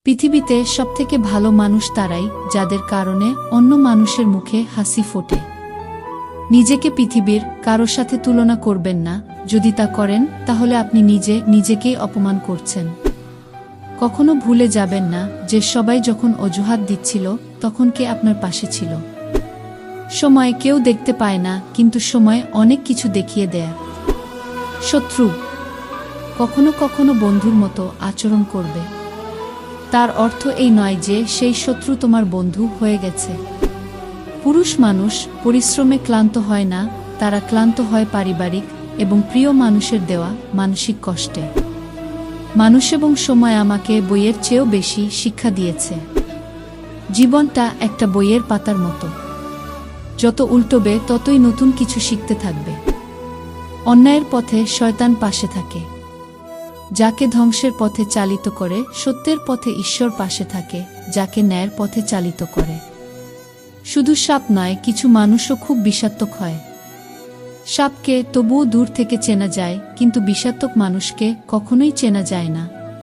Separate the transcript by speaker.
Speaker 1: পৃথিবীতে সবথেকে ভালো মানুষ তারাই, যাদের কারণে অন্য মানুষের মুখে হাসি ফোটে। নিজেকে পৃথিবীর কারো সাথে তুলনা করবেন না, যদি তা করেন তাহলে আপনি নিজেকেই অপমান করছেন। কখনো ভুলে যাবেন না যে সবাই যখন অজুহাত দিচ্ছিল তখন কে আপনার পাশে ছিল। সময় কেউ দেখতে পায় না, কিন্তু সময় অনেক কিছু দেখিয়ে দেয়। শত্রু কখনো কখনো বন্ধুর মতো আচরণ করবে, তার অর্থ এই নয় যে সেই শত্রু তোমার বন্ধু হয়ে গেছে। পুরুষ মানুষ পরিশ্রমে ক্লান্ত হয় না, তারা ক্লান্ত হয় পারিবারিক এবং প্রিয় মানুষের দেওয়া মানসিক কষ্টে। মানুষ এবং সময় আমাকে বইয়ের চেয়েও বেশি শিক্ষা দিয়েছে। জীবনটা একটা বইয়ের পাতার মতো, যত উল্টোবে ততই নতুন কিছু শিখতে থাকবে। অন্যায়ের পথে শয়তান পাশে থাকে, যাকে ধ্বংসের পথে চালিত করে সত্যের পথে ঈশ্বর পাশে থাকে, যাকে ন্যায়ের পথে চালিত করে। শুধু সাপ নয়, কিছু মানুষও খুব বিষাক্তক হয়। সাপকে তবুও দূর থেকে চেনা যায়, কিন্তু বিষাক্তক মানুষকে কখনোই চেনা যায় না।